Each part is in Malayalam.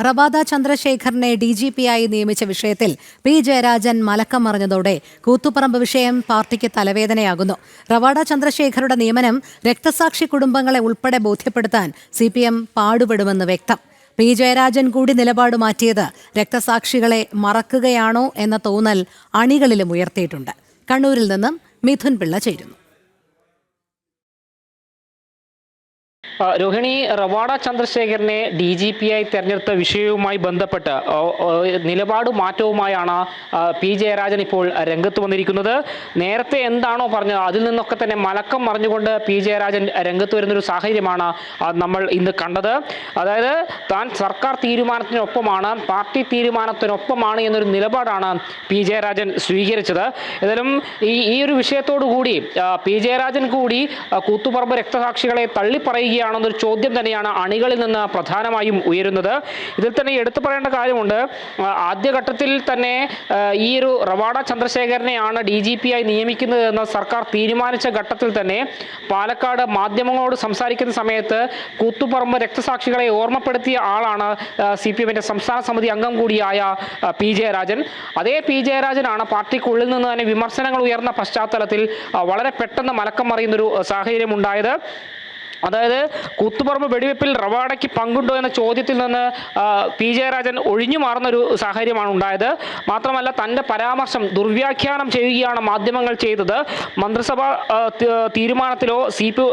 റവാദ ചന്ദ്രശേഖറിനെ DGP-ആയി നിയമിച്ച വിഷയത്തിൽ പി ജയരാജൻ മലക്കം മറിഞ്ഞതോടെ കൂത്തുപറമ്പ് വിഷയം പാർട്ടിക്ക് തലവേദനയാകുന്നു. റവാദ ചന്ദ്രശേഖറുടെ നിയമനം രക്തസാക്ഷി കുടുംബങ്ങളെ ഉൾപ്പെടെ ബോധ്യപ്പെടുത്താൻ CPM പാടുപെടുമെന്ന് വ്യക്തം. പി ജയരാജൻ കൂടി നിലപാട് മാറ്റിയത് രക്തസാക്ഷികളെ മറക്കുകയാണോ എന്ന തോന്നൽ അണികളിലും ഉയർത്തിയിട്ടുണ്ട്. കണ്ണൂരിൽ നിന്നും മിഥുൻ പിള്ള ചേരുന്നു. രോഹിണി, റവാഡ ചന്ദ്രശേഖരനെ DGP-ആയി തെരഞ്ഞെടുത്ത വിഷയവുമായി ബന്ധപ്പെട്ട് നിലപാട് മാറ്റവുമായാണ് പി ജയരാജൻ ഇപ്പോൾ രംഗത്ത് വന്നിരിക്കുന്നത്. നേരത്തെ എന്താണോ പറഞ്ഞത് അതിൽ നിന്നൊക്കെ തന്നെ മലക്കം മറിഞ്ഞുകൊണ്ട് പി ജയരാജൻ രംഗത്ത് വരുന്നൊരു സാഹചര്യമാണ് നമ്മൾ ഇന്ന് കണ്ടത്. അതായത് താൻ സർക്കാർ തീരുമാനത്തിനൊപ്പമാണ്, പാർട്ടി തീരുമാനത്തിനൊപ്പമാണ് എന്നൊരു നിലപാടാണ് പി ജയരാജൻ സ്വീകരിച്ചത്. ഏതായാലും ഈ ഒരു വിഷയത്തോടു കൂടി പി ജയരാജൻ കൂടി കൂത്തുപറമ്പ് രക്തസാക്ഷികളെ തള്ളിപ്പറയുകയാണെന്നൊരു ചോദ്യം തന്നെയാണ് അണികളിൽ നിന്ന് പ്രധാനമായും ഉയരുന്നത്. ഇതിൽ തന്നെ എടുത്തു പറയേണ്ട കാര്യമുണ്ട്, ആദ്യഘട്ടത്തിൽ തന്നെ ഈ ഒരു റവാഡ ചന്ദ്രശേഖരനെയാണ് DGP-ആയി നിയമിക്കുന്നത് എന്ന് സർക്കാർ തീരുമാനിച്ച ഘട്ടത്തിൽ തന്നെ പാലക്കാട് മാധ്യമങ്ങളോട് സംസാരിക്കുന്ന സമയത്ത് കൂത്തുപറമ്പ് രക്തസാക്ഷികളെ ഓർമ്മപ്പെടുത്തിയ ആളാണ് CPM-ന്റെ സംസ്ഥാന സമിതി അംഗം കൂടിയായ പി ജയരാജൻ. അതേ പി ജയരാജനാണ് പാർട്ടിക്കുള്ളിൽ നിന്ന് തന്നെ വിമർശനങ്ങൾ ഉയർന്ന പശ്ചാത്തലത്തിൽ വളരെ പെട്ടെന്ന് മലക്കം മറിയുന്നൊരു സാഹചര്യം ഉണ്ടായത്. അതായത് കൂത്തുപറമ്പ് വെടിവെപ്പിൽ റവാഡയ്ക്ക് പങ്കുണ്ടോ എന്ന ചോദ്യത്തിൽ നിന്ന് പി ജയരാജൻ ഒഴിഞ്ഞു മാറുന്നൊരു സാഹചര്യമാണ് ഉണ്ടായത്. മാത്രമല്ല തൻ്റെ പരാമർശം ദുർവ്യാഖ്യാനം മാധ്യമങ്ങൾ ചെയ്തത്. മന്ത്രിസഭാ തീരുമാനത്തിലോ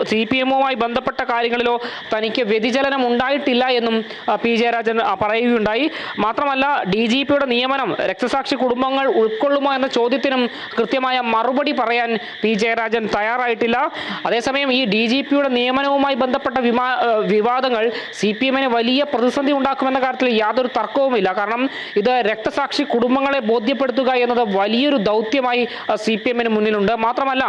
CPM-വുമായി ബന്ധപ്പെട്ട കാര്യങ്ങളിലോ തനിക്ക് വ്യതിചലനം ഉണ്ടായിട്ടില്ല എന്നും പി ജയരാജൻ പറയുകയുണ്ടായി. മാത്രമല്ല DGP-യുടെ നിയമനം രക്തസാക്ഷി കുടുംബങ്ങൾ ഉൾക്കൊള്ളുമോ എന്ന ചോദ്യത്തിനും കൃത്യമായ മറുപടി പറയാൻ പി ജയരാജൻ തയ്യാറായിട്ടില്ല. അതേസമയം ഈ DGP-യുടെ നിയമനവും ബന്ധപ്പെട്ട വിവാദങ്ങൾ CPM-ന് വലിയ പ്രതിസന്ധി ഉണ്ടാക്കുമെന്ന കാര്യത്തിൽ യാതൊരു തർക്കവുമില്ല. കാരണം ഇത് രക്തസാക്ഷി കുടുംബങ്ങളെ ബോധ്യപ്പെടുത്തുക എന്നത് വലിയൊരു ദൗത്യമായി CPM-ന് മുന്നിലുണ്ട്. മാത്രമല്ല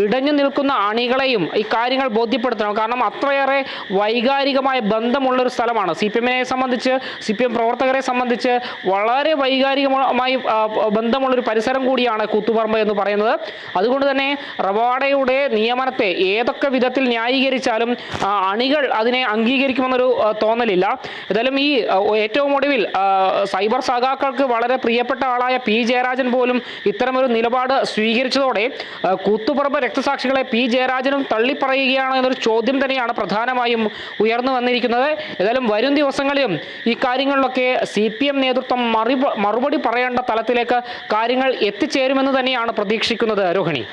ഇടഞ്ഞു നിൽക്കുന്ന അണികളെയും ഈ കാര്യങ്ങൾ ബോധ്യപ്പെടുത്തണം. കാരണം അത്രയേറെ വൈകാരികമായ ബന്ധമുള്ളൊരു സ്ഥലമാണ്. CPM-നെ സംബന്ധിച്ച്, CPM പ്രവർത്തകരെ സംബന്ധിച്ച് വളരെ വൈകാരികമായി ബന്ധമുള്ളൊരു പരിസരം കൂടിയാണ് കൂത്തുപറമ്പ് എന്ന് പറയുന്നത്. അതുകൊണ്ട് തന്നെ റവാഡയുടെ നിയമനത്തെ ഏതൊക്കെ വിധത്തിൽ ന്യായീകരിച്ചാലും അണികൾ അതിനെ അംഗീകരിക്കുമെന്നൊരു തോന്നലില്ല. ഏതായാലും ഈ ഏറ്റവും ഒടുവിൽ സൈബർ സഖാക്കൾക്ക് വളരെ പ്രിയപ്പെട്ട ആളായ പി ജയരാജൻ പോലും ഇത്തരമൊരു നിലപാട് സ്വീകരിച്ചതോടെ കൂത്തുപറമ്പ് രക്തസാക്ഷികളെ പി ജയരാജനും തള്ളിപ്പറയുകയാണോ എന്നൊരു ചോദ്യം തന്നെയാണ് പ്രധാനമായും ഉയർന്നു വന്നിരിക്കുന്നത്. ഏതായാലും വരും ദിവസങ്ങളിലും ഈ കാര്യങ്ങളിലൊക്കെ CPM നേതൃത്വം മറുപടി പറയേണ്ട തലത്തിലേക്ക് കാര്യങ്ങൾ എത്തിച്ചേരുമെന്ന് തന്നെയാണ് പ്രതീക്ഷിക്കുന്നത്. രോഹിണി.